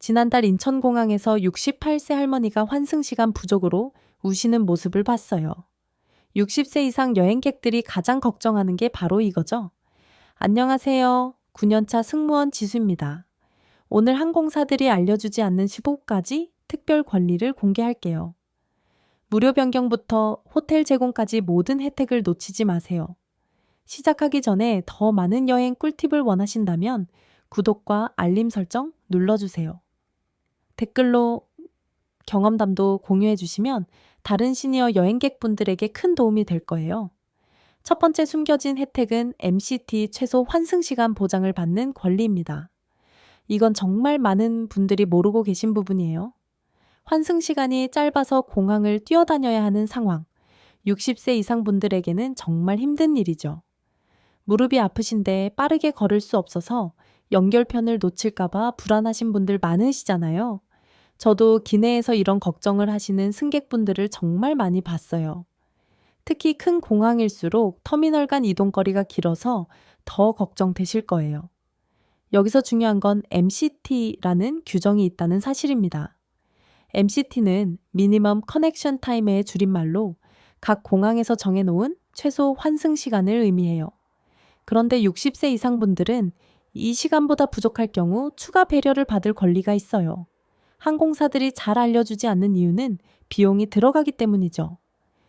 지난달 인천공항에서 68세 할머니가 환승시간 부족으로 우시는 모습을 봤어요. 60세 이상 여행객들이 가장 걱정하는 게 바로 이거죠. 안녕하세요. 9년차 승무원 지수입니다. 오늘 항공사들이 알려주지 않는 15가지 특별 권리를 공개할게요. 무료 변경부터 호텔 제공까지 모든 혜택을 놓치지 마세요. 시작하기 전에 더 많은 여행 꿀팁을 원하신다면 구독과 알림 설정 눌러주세요. 댓글로 경험담도 공유해 주시면 다른 시니어 여행객분들에게 큰 도움이 될 거예요. 첫 번째 숨겨진 혜택은 MCT 최소 환승시간 보장을 받는 권리입니다. 이건 정말 많은 분들이 모르고 계신 부분이에요. 환승시간이 짧아서 공항을 뛰어다녀야 하는 상황, 60세 이상 분들에게는 정말 힘든 일이죠. 무릎이 아프신데 빠르게 걸을 수 없어서 연결편을 놓칠까봐 불안하신 분들 많으시잖아요. 저도 기내에서 이런 걱정을 하시는 승객분들을 정말 많이 봤어요. 특히 큰 공항일수록 터미널 간 이동거리가 길어서 더 걱정되실 거예요. 여기서 중요한 건 MCT라는 규정이 있다는 사실입니다. MCT는 미니멈 커넥션 타임의 줄임말로 각 공항에서 정해놓은 최소 환승 시간을 의미해요. 그런데 60세 이상 분들은 이 시간보다 부족할 경우 추가 배려를 받을 권리가 있어요. 항공사들이 잘 알려주지 않는 이유는 비용이 들어가기 때문이죠.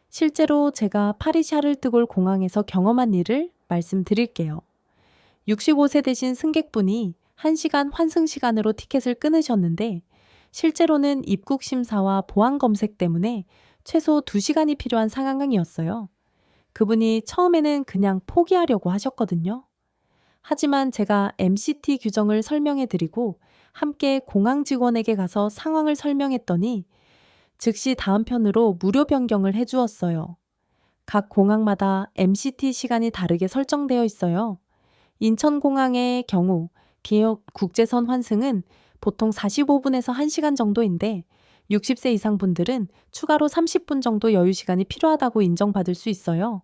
실제로 제가 파리 샤를드골 공항에서 경험한 일을 말씀드릴게요. 65세 되신 승객분이 1시간 환승 시간으로 티켓을 끊으셨는데 실제로는 입국 심사와 보안 검색 때문에 최소 2시간이 필요한 상황이었어요. 그분이 처음에는 그냥 포기하려고 하셨거든요. 하지만 제가 MCT 규정을 설명해 드리고 함께 공항 직원에게 가서 상황을 설명했더니 즉시 다음 편으로 무료 변경을 해 주었어요. 각 공항마다 MCT 시간이 다르게 설정되어 있어요. 인천공항의 경우 기업 국제선 환승은 보통 45분에서 1시간 정도인데 60세 이상 분들은 추가로 30분 정도 여유 시간이 필요하다고 인정받을 수 있어요.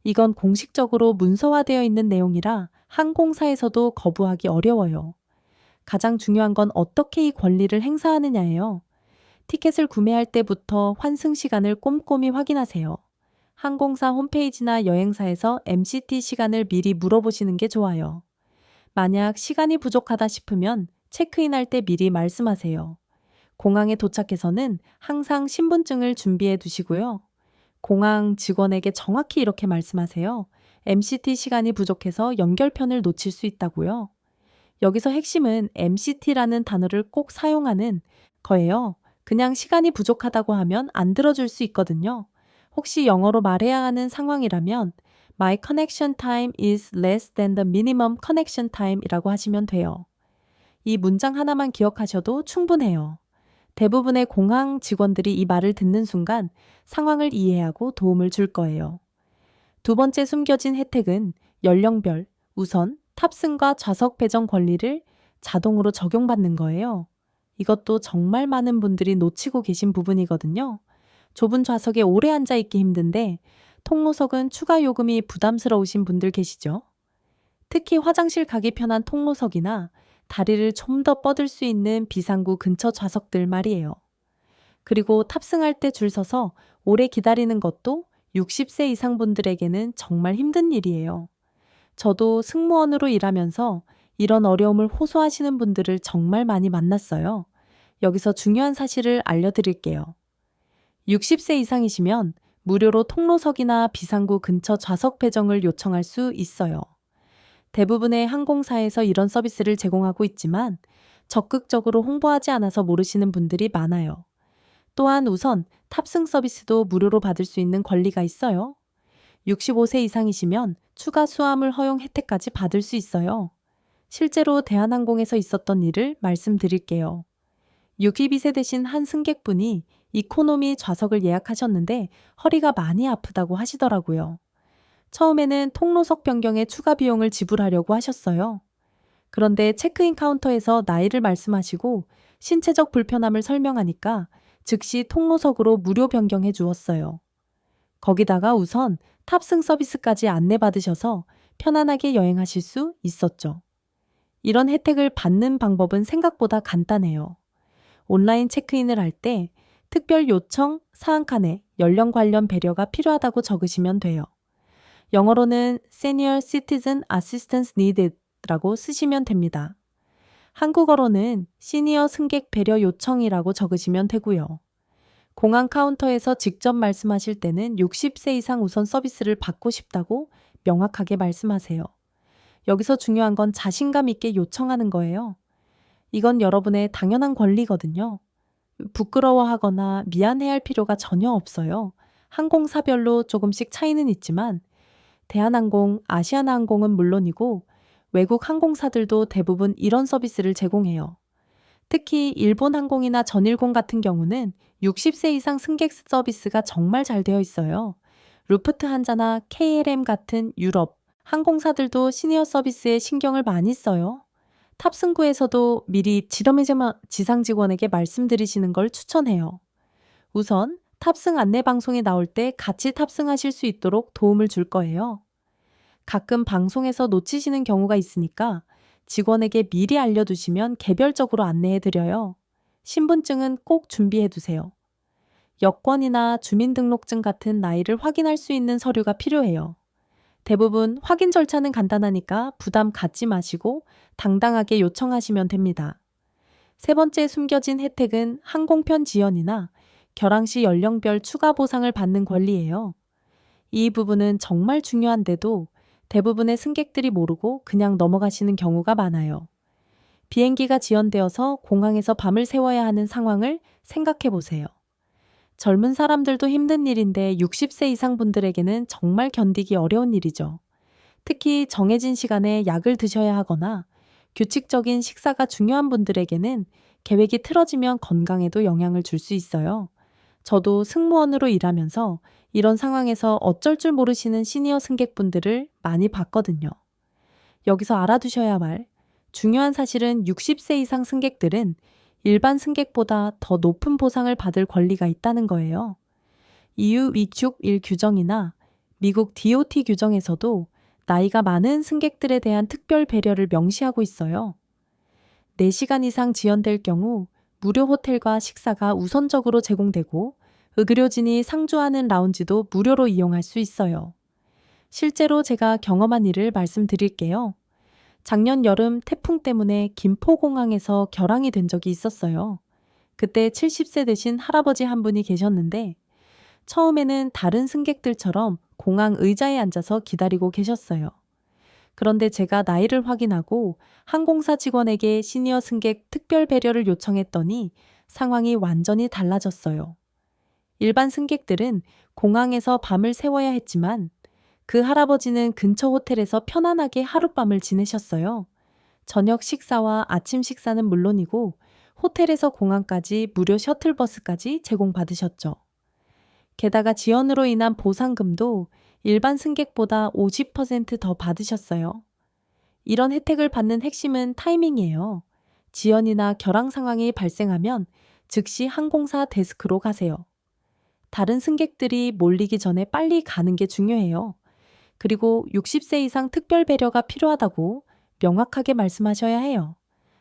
이건 공식적으로 문서화되어 있는 내용이라 항공사에서도 거부하기 어려워요. 가장 중요한 건 어떻게 이 권리를 행사하느냐예요. 티켓을 구매할 때부터 환승 시간을 꼼꼼히 확인하세요. 항공사 홈페이지나 여행사에서 MCT 시간을 미리 물어보시는 게 좋아요. 만약 시간이 부족하다 싶으면 체크인할 때 미리 말씀하세요. 공항에 도착해서는 항상 신분증을 준비해 두시고요. 공항 직원에게 정확히 이렇게 말씀하세요. MCT 시간이 부족해서 연결편을 놓칠 수 있다고요. 여기서 핵심은 MCT라는 단어를 꼭 사용하는 거예요. 그냥 시간이 부족하다고 하면 안 들어줄 수 있거든요. 혹시 영어로 말해야 하는 상황이라면 My connection time is less than the minimum connection time 이라고 하시면 돼요. 이 문장 하나만 기억하셔도 충분해요. 대부분의 공항 직원들이 이 말을 듣는 순간 상황을 이해하고 도움을 줄 거예요. 두 번째 숨겨진 혜택은 연령별, 우선, 탑승과 좌석 배정 권리를 자동으로 적용받는 거예요. 이것도 정말 많은 분들이 놓치고 계신 부분이거든요. 좁은 좌석에 오래 앉아있기 힘든데 통로석은 추가 요금이 부담스러우신 분들 계시죠? 특히 화장실 가기 편한 통로석이나 다리를 좀 더 뻗을 수 있는 비상구 근처 좌석들 말이에요. 그리고 탑승할 때 줄 서서 오래 기다리는 것도 60세 이상 분들에게는 정말 힘든 일이에요. 저도 승무원으로 일하면서 이런 어려움을 호소하시는 분들을 정말 많이 만났어요. 여기서 중요한 사실을 알려드릴게요. 60세 이상이시면 무료로 통로석이나 비상구 근처 좌석 배정을 요청할 수 있어요. 대부분의 항공사에서 이런 서비스를 제공하고 있지만 적극적으로 홍보하지 않아서 모르시는 분들이 많아요. 또한 우선 탑승 서비스도 무료로 받을 수 있는 권리가 있어요. 65세 이상이시면 추가 수화물 허용 혜택까지 받을 수 있어요. 실제로 대한항공에서 있었던 일을 말씀드릴게요. 62세 되신 한 승객분이 이코노미 좌석을 예약하셨는데 허리가 많이 아프다고 하시더라고요. 처음에는 통로석 변경에 추가 비용을 지불하려고 하셨어요. 그런데 체크인 카운터에서 나이를 말씀하시고 신체적 불편함을 설명하니까 즉시 통로석으로 무료 변경해 주었어요. 거기다가 우선 탑승 서비스까지 안내받으셔서 편안하게 여행하실 수 있었죠. 이런 혜택을 받는 방법은 생각보다 간단해요. 온라인 체크인을 할 때 특별 요청 사항 칸에 연령 관련 배려가 필요하다고 적으시면 돼요. 영어로는 Senior Citizen Assistance Needed라고 쓰시면 됩니다. 한국어로는 시니어 승객 배려 요청이라고 적으시면 되고요. 공항 카운터에서 직접 말씀하실 때는 60세 이상 우선 서비스를 받고 싶다고 명확하게 말씀하세요. 여기서 중요한 건 자신감 있게 요청하는 거예요. 이건 여러분의 당연한 권리거든요. 부끄러워하거나 미안해할 필요가 전혀 없어요. 항공사별로 조금씩 차이는 있지만 대한항공, 아시아나항공은 물론이고 외국 항공사들도 대부분 이런 서비스를 제공해요. 특히 일본항공이나 전일공 같은 경우는 60세 이상 승객 서비스가 정말 잘 되어 있어요. 루프트한자나 KLM 같은 유럽 항공사들도 시니어 서비스에 신경을 많이 써요. 탑승구에서도 미리 지상 직원에게 말씀드리시는 걸 추천해요. 우선 탑승 안내 방송이 나올 때 같이 탑승하실 수 있도록 도움을 줄 거예요. 가끔 방송에서 놓치시는 경우가 있으니까 직원에게 미리 알려두시면 개별적으로 안내해드려요. 신분증은 꼭 준비해두세요. 여권이나 주민등록증 같은 나이를 확인할 수 있는 서류가 필요해요. 대부분 확인 절차는 간단하니까 부담 갖지 마시고 당당하게 요청하시면 됩니다. 세 번째 숨겨진 혜택은 항공편 지연이나 결항 시 연령별 추가 보상을 받는 권리예요. 이 부분은 정말 중요한데도 대부분의 승객들이 모르고 그냥 넘어가시는 경우가 많아요. 비행기가 지연되어서 공항에서 밤을 새워야 하는 상황을 생각해 보세요. 젊은 사람들도 힘든 일인데 60세 이상 분들에게는 정말 견디기 어려운 일이죠. 특히 정해진 시간에 약을 드셔야 하거나 규칙적인 식사가 중요한 분들에게는 계획이 틀어지면 건강에도 영향을 줄 수 있어요. 저도 승무원으로 일하면서 이런 상황에서 어쩔 줄 모르시는 시니어 승객분들을 많이 봤거든요. 여기서 알아두셔야 할 중요한 사실은 60세 이상 승객들은 일반 승객보다 더 높은 보상을 받을 권리가 있다는 거예요. EU 위축 1 규정이나 미국 DOT 규정에서도 나이가 많은 승객들에 대한 특별 배려를 명시하고 있어요. 4시간 이상 지연될 경우 무료 호텔과 식사가 우선적으로 제공되고 의료진이 상주하는 라운지도 무료로 이용할 수 있어요. 실제로 제가 경험한 일을 말씀드릴게요. 작년 여름 태풍 때문에 김포공항에서 결항이 된 적이 있었어요. 그때 70세 되신 할아버지 한 분이 계셨는데 처음에는 다른 승객들처럼 공항 의자에 앉아서 기다리고 계셨어요. 그런데 제가 나이를 확인하고 항공사 직원에게 시니어 승객 특별 배려를 요청했더니 상황이 완전히 달라졌어요. 일반 승객들은 공항에서 밤을 새워야 했지만 그 할아버지는 근처 호텔에서 편안하게 하룻밤을 지내셨어요. 저녁 식사와 아침 식사는 물론이고 호텔에서 공항까지 무료 셔틀버스까지 제공받으셨죠. 게다가 지연으로 인한 보상금도 일반 승객보다 50% 더 받으셨어요. 이런 혜택을 받는 핵심은 타이밍이에요. 지연이나 결항 상황이 발생하면 즉시 항공사 데스크로 가세요. 다른 승객들이 몰리기 전에 빨리 가는 게 중요해요. 그리고 60세 이상 특별 배려가 필요하다고 명확하게 말씀하셔야 해요.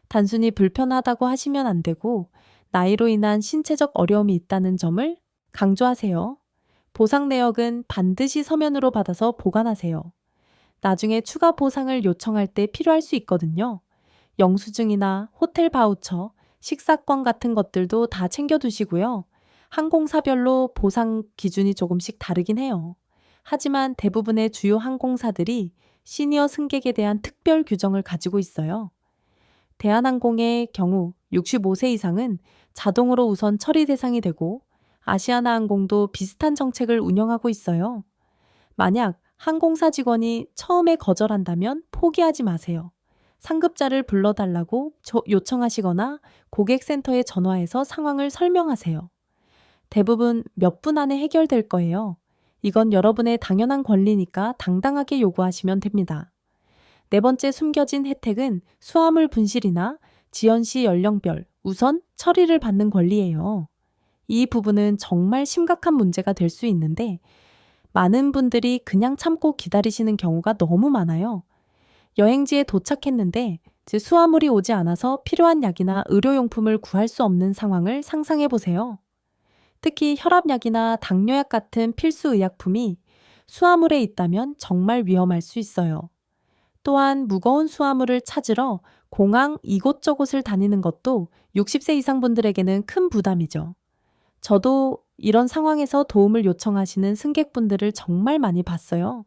단순히 불편하다고 하시면 안 되고 나이로 인한 신체적 어려움이 있다는 점을 강조하세요. 보상 내역은 반드시 서면으로 받아서 보관하세요. 나중에 추가 보상을 요청할 때 필요할 수 있거든요. 영수증이나 호텔 바우처, 식사권 같은 것들도 다 챙겨두시고요. 항공사별로 보상 기준이 조금씩 다르긴 해요. 하지만 대부분의 주요 항공사들이 시니어 승객에 대한 특별 규정을 가지고 있어요. 대한항공의 경우 65세 이상은 자동으로 우선 처리 대상이 되고 아시아나항공도 비슷한 정책을 운영하고 있어요. 만약 항공사 직원이 처음에 거절한다면 포기하지 마세요. 상급자를 불러달라고 요청하시거나 고객센터에 전화해서 상황을 설명하세요. 대부분 몇 분 안에 해결될 거예요. 이건 여러분의 당연한 권리니까 당당하게 요구하시면 됩니다. 네 번째 숨겨진 혜택은 수화물 분실이나 지연 시 연령별 우선 처리를 받는 권리예요. 이 부분은 정말 심각한 문제가 될 수 있는데 많은 분들이 그냥 참고 기다리시는 경우가 너무 많아요. 여행지에 도착했는데 즉 수화물이 오지 않아서 필요한 약이나 의료용품을 구할 수 없는 상황을 상상해 보세요. 특히 혈압약이나 당뇨약 같은 필수 의약품이 수화물에 있다면 정말 위험할 수 있어요. 또한 무거운 수화물을 찾으러 공항 이곳저곳을 다니는 것도 60세 이상 분들에게는 큰 부담이죠. 저도 이런 상황에서 도움을 요청하시는 승객분들을 정말 많이 봤어요.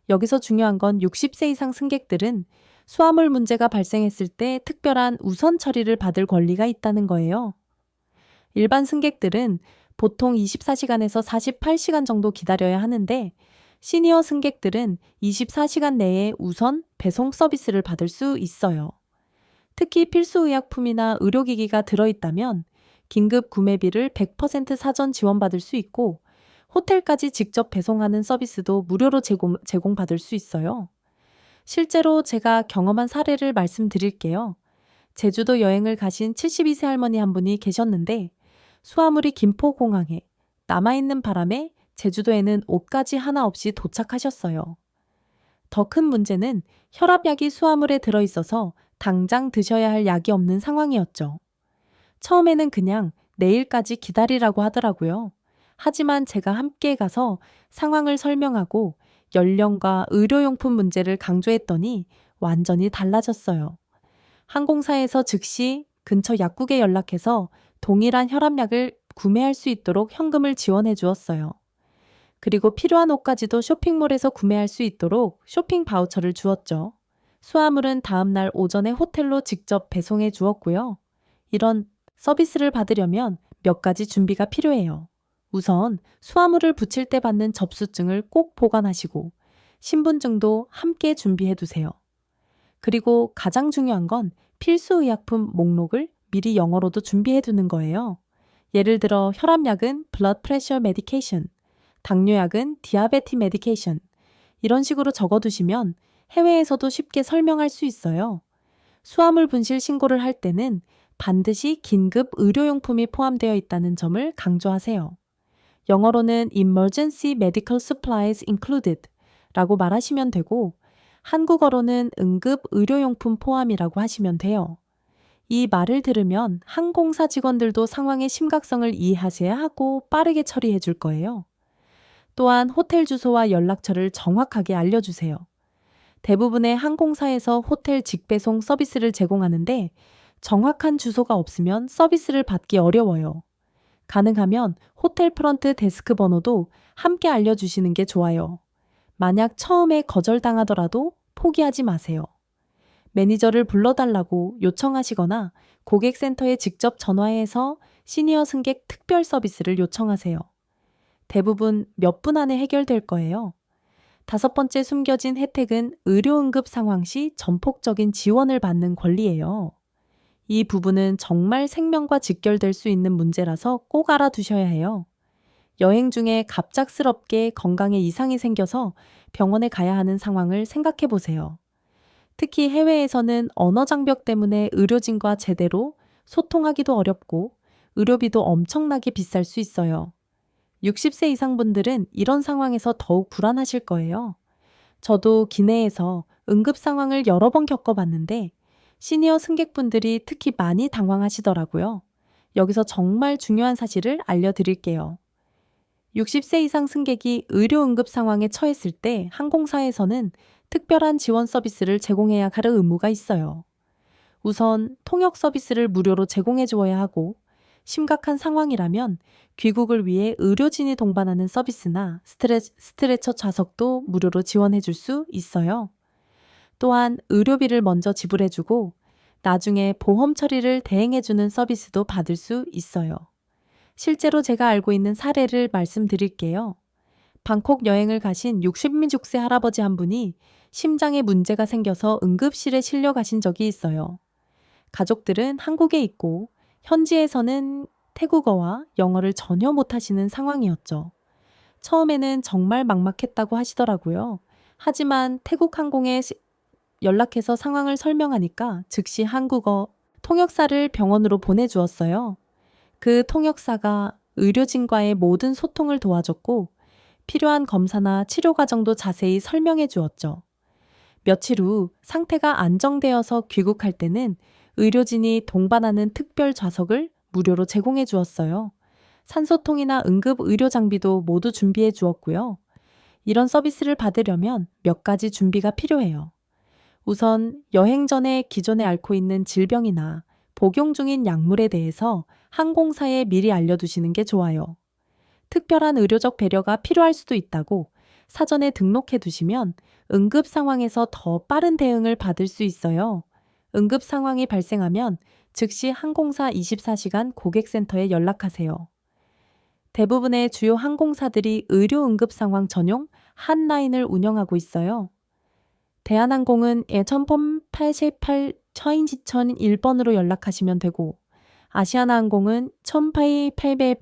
여기서 중요한 건 60세 이상 승객들은 수화물 문제가 발생했을 때 특별한 우선 처리를 받을 권리가 있다는 거예요. 일반 승객들은 보통 24시간에서 48시간 정도 기다려야 하는데 시니어 승객들은 24시간 내에 우선 배송 서비스를 받을 수 있어요. 특히 필수 의약품이나 의료기기가 들어있다면 긴급 구매비를 100% 사전 지원받을 수 있고 호텔까지 직접 배송하는 서비스도 무료로 제공받을 수 있어요. 실제로 제가 경험한 사례를 말씀드릴게요. 제주도 여행을 가신 72세 할머니 한 분이 계셨는데 수화물이 김포공항에 남아있는 바람에 제주도에는 옷가지 하나 없이 도착하셨어요. 더 큰 문제는 혈압약이 수화물에 들어있어서 당장 드셔야 할 약이 없는 상황이었죠. 처음에는 그냥 내일까지 기다리라고 하더라고요. 하지만 제가 함께 가서 상황을 설명하고 연령과 의료용품 문제를 강조했더니 완전히 달라졌어요. 항공사에서 즉시 근처 약국에 연락해서 동일한 혈압약을 구매할 수 있도록 현금을 지원해 주었어요. 그리고 필요한 옷까지도 쇼핑몰에서 구매할 수 있도록 쇼핑 바우처를 주었죠. 수화물은 다음날 오전에 호텔로 직접 배송해 주었고요. 이런 서비스를 받으려면 몇 가지 준비가 필요해요. 우선 수화물을 붙일 때 받는 접수증을 꼭 보관하시고 신분증도 함께 준비해 두세요. 그리고 가장 중요한 건 필수 의약품 목록을 미리 영어로도 준비해 두는 거예요. 예를 들어 혈압약은 blood pressure medication, 당뇨약은 diabetes medication 이런 식으로 적어두시면 해외에서도 쉽게 설명할 수 있어요. 수화물 분실 신고를 할 때는 반드시 긴급 의료용품이 포함되어 있다는 점을 강조하세요. 영어로는 emergency medical supplies included 라고 말하시면 되고 한국어로는 응급 의료용품 포함이라고 하시면 돼요. 이 말을 들으면 항공사 직원들도 상황의 심각성을 이해하셔야 하고 빠르게 처리해 줄 거예요. 또한 호텔 주소와 연락처를 정확하게 알려주세요. 대부분의 항공사에서 호텔 직배송 서비스를 제공하는데 정확한 주소가 없으면 서비스를 받기 어려워요. 가능하면 호텔 프런트 데스크 번호도 함께 알려주시는 게 좋아요. 만약 처음에 거절당하더라도 포기하지 마세요. 매니저를 불러달라고 요청하시거나 고객센터에 직접 전화해서 시니어 승객 특별 서비스를 요청하세요. 대부분 몇 분 안에 해결될 거예요. 5번째 숨겨진 혜택은 의료응급 상황 시 전폭적인 지원을 받는 권리예요. 이 부분은 정말 생명과 직결될 수 있는 문제라서 꼭 알아두셔야 해요. 여행 중에 갑작스럽게 건강에 이상이 생겨서 병원에 가야 하는 상황을 생각해 보세요. 특히 해외에서는 언어 장벽 때문에 의료진과 제대로 소통하기도 어렵고 의료비도 엄청나게 비쌀 수 있어요. 60세 이상 분들은 이런 상황에서 더욱 불안하실 거예요. 저도 기내에서 응급 상황을 여러 번 겪어봤는데 시니어 승객분들이 특히 많이 당황하시더라고요. 여기서 정말 중요한 사실을 알려드릴게요. 60세 이상 승객이 의료 응급 상황에 처했을 때 항공사에서는 특별한 지원 서비스를 제공해야 할 의무가 있어요. 우선 통역 서비스를 무료로 제공해 주어야 하고 심각한 상황이라면 귀국을 위해 의료진이 동반하는 서비스나 스트레처 좌석도 무료로 지원해 줄 수 있어요. 또한 의료비를 먼저 지불해 주고 나중에 보험 처리를 대행해 주는 서비스도 받을 수 있어요. 실제로 제가 알고 있는 사례를 말씀드릴게요. 방콕 여행을 가신 66세 할아버지 한 분이 심장에 문제가 생겨서 응급실에 실려 가신 적이 있어요. 가족들은 한국에 있고 현지에서는 태국어와 영어를 전혀 못하시는 상황이었죠. 처음에는 정말 막막했다고 하시더라고요. 하지만 태국 항공에 연락해서 상황을 설명하니까 즉시 한국어 통역사를 병원으로 보내주었어요. 그 통역사가 의료진과의 모든 소통을 도와줬고 필요한 검사나 치료 과정도 자세히 설명해 주었죠. 며칠 후 상태가 안정되어서 귀국할 때는 의료진이 동반하는 특별 좌석을 무료로 제공해 주었어요. 산소통이나 응급 의료 장비도 모두 준비해 주었고요. 이런 서비스를 받으려면 몇 가지 준비가 필요해요. 우선 여행 전에 기존에 앓고 있는 질병이나 복용 중인 약물에 대해서 항공사에 미리 알려두시는 게 좋아요. 특별한 의료적 배려가 필요할 수도 있다고 사전에 등록해 두시면 응급 상황에서 더 빠른 대응을 받을 수 있어요. 응급 상황이 발생하면 즉시 항공사 24시간 고객센터에 연락하세요. 대부분의 주요 항공사들이 의료 응급 상황 전용 핫라인을 운영하고 있어요. 대한항공은 1088 1001번으로 연락하시면 되고, 아시아나항공은 1088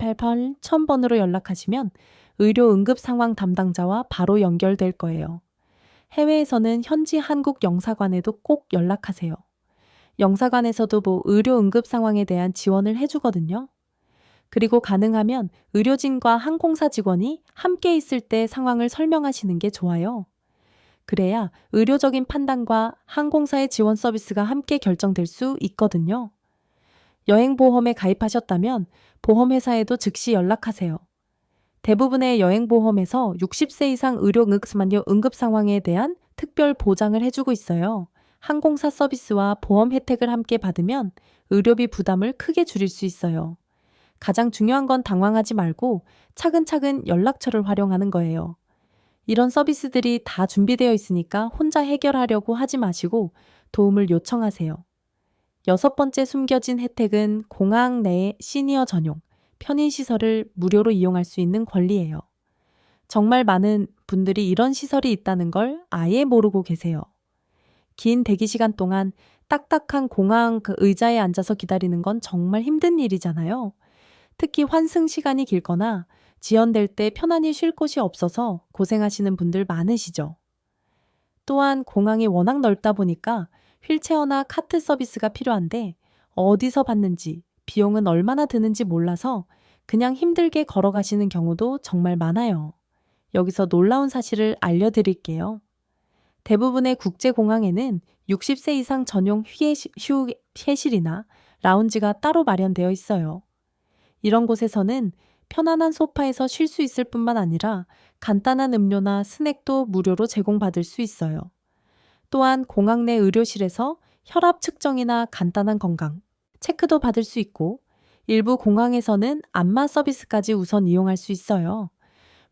1000번으로 연락하시면 의료 응급 상황 담당자와 바로 연결될 거예요. 해외에서는 현지 한국 영사관에도 꼭 연락하세요. 영사관에서도 의료 응급 상황에 대한 지원을 해주거든요. 그리고 가능하면 의료진과 항공사 직원이 함께 있을 때 상황을 설명하시는 게 좋아요. 그래야 의료적인 판단과 항공사의 지원 서비스가 함께 결정될 수 있거든요. 여행보험에 가입하셨다면 보험회사에도 즉시 연락하세요. 대부분의 여행보험에서 60세 이상 의료 응급 상황에 대한 특별 보장을 해주고 있어요. 항공사 서비스와 보험 혜택을 함께 받으면 의료비 부담을 크게 줄일 수 있어요. 가장 중요한 건 당황하지 말고 차근차근 연락처를 활용하는 거예요. 이런 서비스들이 다 준비되어 있으니까 혼자 해결하려고 하지 마시고 도움을 요청하세요. 6번째 숨겨진 혜택은 공항 내 시니어 전용 편의시설을 무료로 이용할 수 있는 권리예요. 정말 많은 분들이 이런 시설이 있다는 걸 아예 모르고 계세요. 긴 대기시간 동안 딱딱한 공항 의자에 앉아서 기다리는 건 정말 힘든 일이잖아요. 특히 환승 시간이 길거나 지연될 때 편안히 쉴 곳이 없어서 고생하시는 분들 많으시죠. 또한 공항이 워낙 넓다 보니까 휠체어나 카트 서비스가 필요한데 어디서 받는지, 비용은 얼마나 드는지 몰라서 그냥 힘들게 걸어가시는 경우도 정말 많아요. 여기서 놀라운 사실을 알려드릴게요. 대부분의 국제공항에는 60세 이상 전용 휴게실이나 라운지가 따로 마련되어 있어요. 이런 곳에서는 편안한 소파에서 쉴 수 있을 뿐만 아니라 간단한 음료나 스낵도 무료로 제공받을 수 있어요. 또한 공항 내 의료실에서 혈압 측정이나 간단한 건강 체크도 받을 수 있고, 일부 공항에서는 안마 서비스까지 우선 이용할 수 있어요.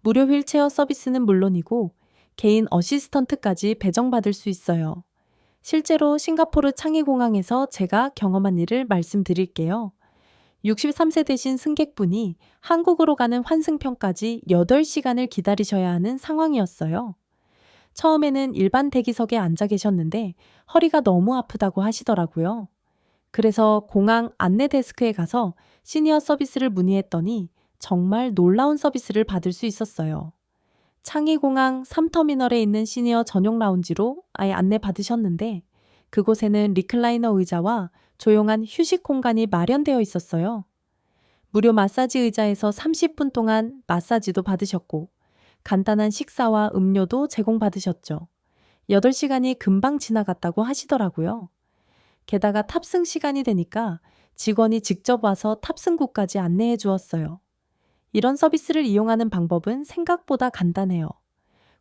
무료 휠체어 서비스는 물론이고 개인 어시스턴트까지 배정받을 수 있어요. 실제로 싱가포르 창의공항에서 제가 경험한 일을 말씀드릴게요. 63세 되신 승객분이 한국으로 가는 환승편까지 8시간을 기다리셔야 하는 상황이었어요. 처음에는 일반 대기석에 앉아 계셨는데 허리가 너무 아프다고 하시더라고요. 그래서 공항 안내 데스크에 가서 시니어 서비스를 문의했더니 정말 놀라운 서비스를 받을 수 있었어요. 창의공항 3터미널에 있는 시니어 전용 라운지로 아예 안내 받으셨는데 그곳에는 리클라이너 의자와 조용한 휴식 공간이 마련되어 있었어요. 무료 마사지 의자에서 30분 동안 마사지도 받으셨고 간단한 식사와 음료도 제공받으셨죠. 8시간이 금방 지나갔다고 하시더라고요. 게다가 탑승 시간이 되니까 직원이 직접 와서 탑승구까지 안내해 주었어요. 이런 서비스를 이용하는 방법은 생각보다 간단해요.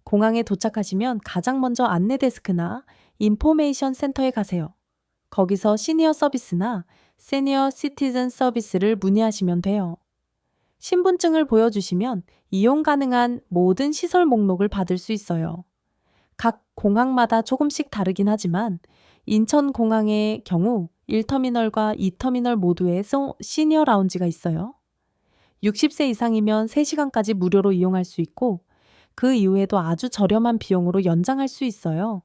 공항에 도착하시면 가장 먼저 안내 데스크나 인포메이션 센터에 가세요. 거기서 시니어 서비스나 시니어 시티즌 서비스를 문의하시면 돼요. 신분증을 보여주시면 이용 가능한 모든 시설 목록을 받을 수 있어요. 각 공항마다 조금씩 다르긴 하지만 인천공항의 경우 1터미널과 2터미널 모두에 시니어 라운지가 있어요. 60세 이상이면 3시간까지 무료로 이용할 수 있고 그 이후에도 아주 저렴한 비용으로 연장할 수 있어요.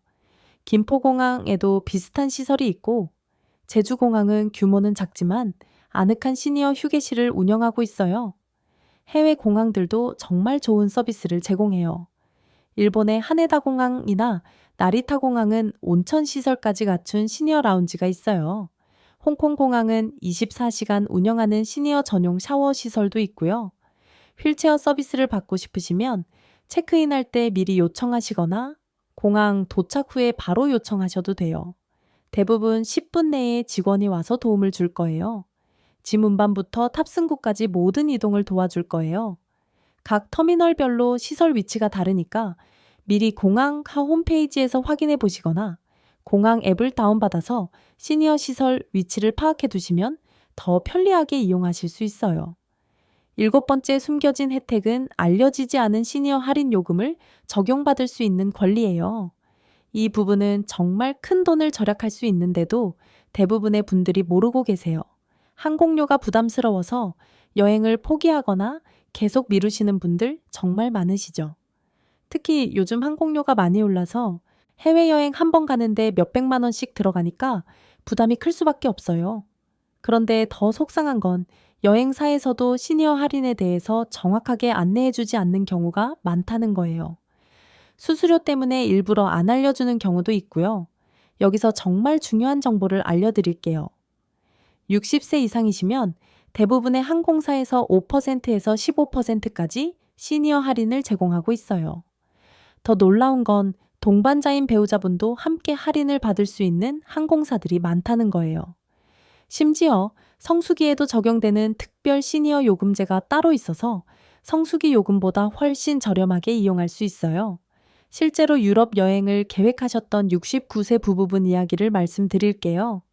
김포공항에도 비슷한 시설이 있고 제주공항은 규모는 작지만 아늑한 시니어 휴게실을 운영하고 있어요. 해외 공항들도 정말 좋은 서비스를 제공해요. 일본의 하네다 공항이나 나리타 공항은 온천 시설까지 갖춘 시니어 라운지가 있어요. 홍콩 공항은 24시간 운영하는 시니어 전용 샤워 시설도 있고요. 휠체어 서비스를 받고 싶으시면 체크인할 때 미리 요청하시거나 공항 도착 후에 바로 요청하셔도 돼요. 대부분 10분 내에 직원이 와서 도움을 줄 거예요. 짐 운반부터 탑승구까지 모든 이동을 도와줄 거예요. 각 터미널별로 시설 위치가 다르니까 미리 공항 홈페이지에서 확인해 보시거나 공항 앱을 다운받아서 시니어 시설 위치를 파악해 두시면 더 편리하게 이용하실 수 있어요. 7번째 숨겨진 혜택은 알려지지 않은 시니어 할인 요금을 적용받을 수 있는 권리예요. 이 부분은 정말 큰 돈을 절약할 수 있는데도 대부분의 분들이 모르고 계세요. 항공료가 부담스러워서 여행을 포기하거나 계속 미루시는 분들 정말 많으시죠. 특히 요즘 항공료가 많이 올라서 해외여행 한 번 가는데 몇백만 원씩 들어가니까 부담이 클 수밖에 없어요. 그런데 더 속상한 건 여행사에서도 시니어 할인에 대해서 정확하게 안내해주지 않는 경우가 많다는 거예요. 수수료 때문에 일부러 안 알려주는 경우도 있고요. 여기서 정말 중요한 정보를 알려드릴게요. 60세 이상이시면 대부분의 항공사에서 5%에서 15%까지 시니어 할인을 제공하고 있어요. 더 놀라운 건 동반자인 배우자분도 함께 할인을 받을 수 있는 항공사들이 많다는 거예요. 심지어 성수기에도 적용되는 특별 시니어 요금제가 따로 있어서 성수기 요금보다 훨씬 저렴하게 이용할 수 있어요. 실제로 유럽 여행을 계획하셨던 69세 부부분 이야기를 말씀드릴게요.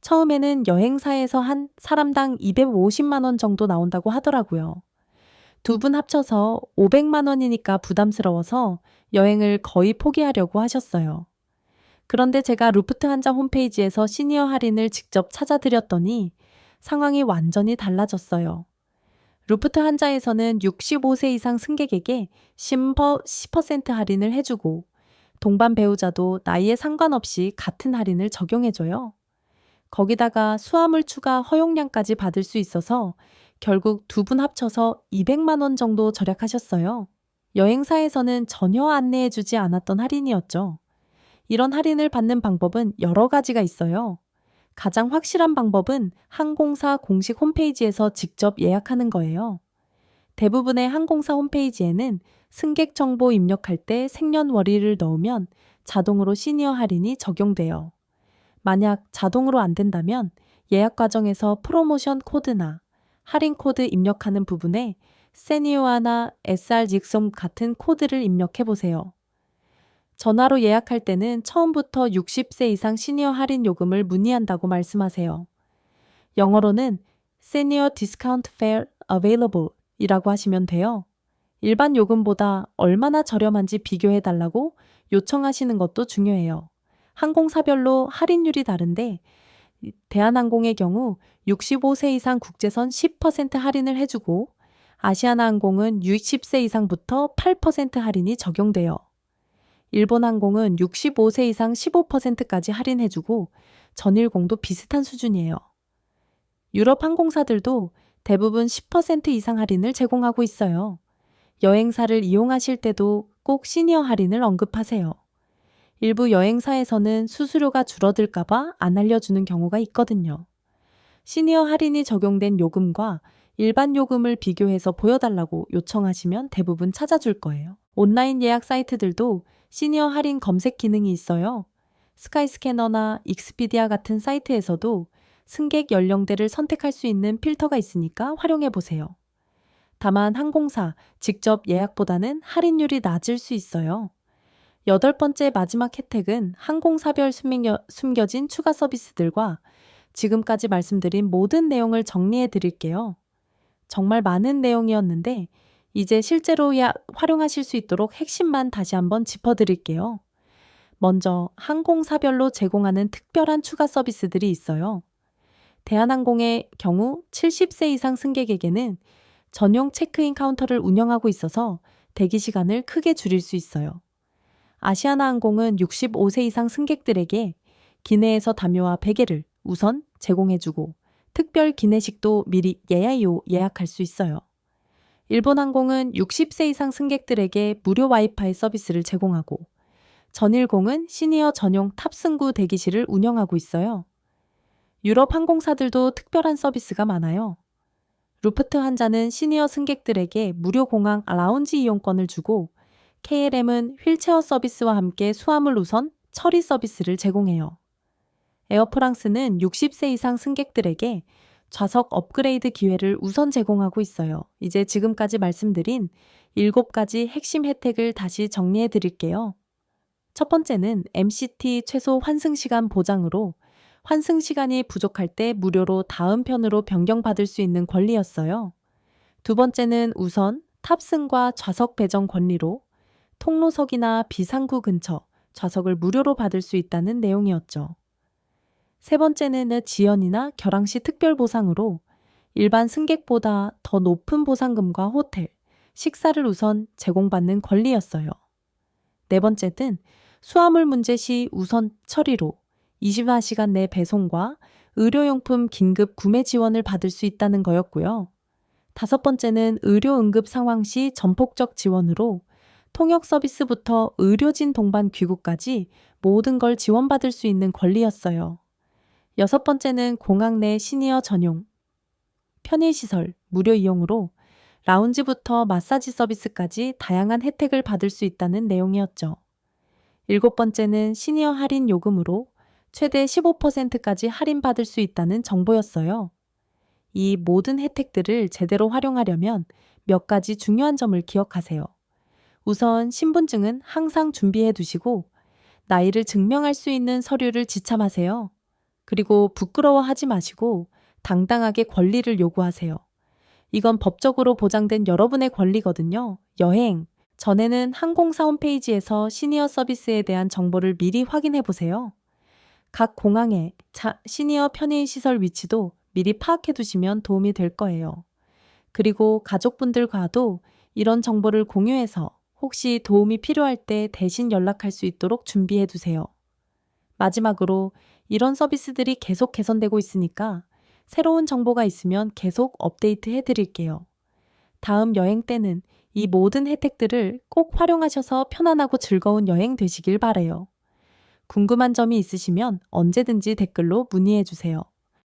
처음에는 여행사에서 한 사람당 250만 원 정도 나온다고 하더라고요. 두 분 합쳐서 500만 원이니까 부담스러워서 여행을 거의 포기하려고 하셨어요. 그런데 제가 루프트한자 홈페이지에서 시니어 할인을 직접 찾아드렸더니 상황이 완전히 달라졌어요. 루프트한자에서는 65세 이상 승객에게 10% 할인을 해주고 동반 배우자도 나이에 상관없이 같은 할인을 적용해줘요. 거기다가 수화물 추가 허용량까지 받을 수 있어서 결국 두 분 합쳐서 200만 원 정도 절약하셨어요. 여행사에서는 전혀 안내해주지 않았던 할인이었죠. 이런 할인을 받는 방법은 여러 가지가 있어요. 가장 확실한 방법은 항공사 공식 홈페이지에서 직접 예약하는 거예요. 대부분의 항공사 홈페이지에는 승객 정보 입력할 때 생년월일을 넣으면 자동으로 시니어 할인이 적용돼요. 만약 자동으로 안 된다면 예약 과정에서 프로모션 코드나 할인 코드 입력하는 부분에 세니어나 SR 직송 같은 코드를 입력해 보세요. 전화로 예약할 때는 처음부터 60세 이상 시니어 할인 요금을 문의한다고 말씀하세요. 영어로는 Senior Discount Fare Available 이라고 하시면 돼요. 일반 요금보다 얼마나 저렴한지 비교해 달라고 요청하시는 것도 중요해요. 항공사별로 할인율이 다른데 대한항공의 경우 65세 이상 국제선 10% 할인을 해주고 아시아나항공은 60세 이상부터 8% 할인이 적용돼요. 일본항공은 65세 이상 15%까지 할인해주고 전일공도 비슷한 수준이에요. 유럽 항공사들도 대부분 10% 이상 할인을 제공하고 있어요. 여행사를 이용하실 때도 꼭 시니어 할인을 언급하세요. 일부 여행사에서는 수수료가 줄어들까봐 안 알려주는 경우가 있거든요. 시니어 할인이 적용된 요금과 일반 요금을 비교해서 보여달라고 요청하시면 대부분 찾아줄 거예요. 온라인 예약 사이트들도 시니어 할인 검색 기능이 있어요. 스카이스캐너나 익스피디아 같은 사이트에서도 승객 연령대를 선택할 수 있는 필터가 있으니까 활용해 보세요. 다만 항공사 직접 예약보다는 할인율이 낮을 수 있어요. 8번째 마지막 혜택은 항공사별 숨겨진 추가 서비스들과 지금까지 말씀드린 모든 내용을 정리해 드릴게요. 정말 많은 내용이었는데 이제 실제로 활용하실 수 있도록 핵심만 다시 한번 짚어드릴게요. 먼저 항공사별로 제공하는 특별한 추가 서비스들이 있어요. 대한항공의 경우 70세 이상 승객에게는 전용 체크인 카운터를 운영하고 있어서 대기 시간을 크게 줄일 수 있어요. 아시아나항공은 65세 이상 승객들에게 기내에서 담요와 베개를 우선 제공해주고 특별 기내식도 미리 예약할 수 있어요. 일본항공은 60세 이상 승객들에게 무료 와이파이 서비스를 제공하고 전일공은 시니어 전용 탑승구 대기실을 운영하고 있어요. 유럽 항공사들도 특별한 서비스가 많아요. 루프트한자는 시니어 승객들에게 무료 공항 라운지 이용권을 주고 KLM은 휠체어 서비스와 함께 수화물 우선 처리 서비스를 제공해요. 에어프랑스는 60세 이상 승객들에게 좌석 업그레이드 기회를 우선 제공하고 있어요. 이제 지금까지 말씀드린 7가지 핵심 혜택을 다시 정리해 드릴게요. 첫 번째는 MCT 최소 환승시간 보장으로 환승시간이 부족할 때 무료로 다음 편으로 변경받을 수 있는 권리였어요. 두 번째는 우선 탑승과 좌석 배정 권리로 통로석이나 비상구 근처 좌석을 무료로 받을 수 있다는 내용이었죠. 세 번째는 지연이나 결항시 특별 보상으로 일반 승객보다 더 높은 보상금과 호텔, 식사를 우선 제공받는 권리였어요. 네 번째는 수화물 문제 시 우선 처리로 24시간 내 배송과 의료용품 긴급 구매 지원을 받을 수 있다는 거였고요. 다섯 번째는 의료 응급 상황 시 전폭적 지원으로 통역 서비스부터 의료진 동반 귀국까지 모든 걸 지원받을 수 있는 권리였어요. 여섯 번째는 공항 내 시니어 전용 편의시설 무료 이용으로 라운지부터 마사지 서비스까지 다양한 혜택을 받을 수 있다는 내용이었죠. 일곱 번째는 시니어 할인 요금으로 최대 15%까지 할인받을 수 있다는 정보였어요. 이 모든 혜택들을 제대로 활용하려면 몇 가지 중요한 점을 기억하세요. 우선 신분증은 항상 준비해 두시고 나이를 증명할 수 있는 서류를 지참하세요. 그리고 부끄러워하지 마시고 당당하게 권리를 요구하세요. 이건 법적으로 보장된 여러분의 권리거든요. 여행 전에는 항공사 홈페이지에서 시니어 서비스에 대한 정보를 미리 확인해 보세요. 각 공항의 시니어 편의시설 위치도 미리 파악해 두시면 도움이 될 거예요. 그리고 가족분들과도 이런 정보를 공유해서 혹시 도움이 필요할 때 대신 연락할 수 있도록 준비해 두세요. 마지막으로 이런 서비스들이 계속 개선되고 있으니까 새로운 정보가 있으면 계속 업데이트 해 드릴게요. 다음 여행 때는 이 모든 혜택들을 꼭 활용하셔서 편안하고 즐거운 여행 되시길 바라요. 궁금한 점이 있으시면 언제든지 댓글로 문의해 주세요.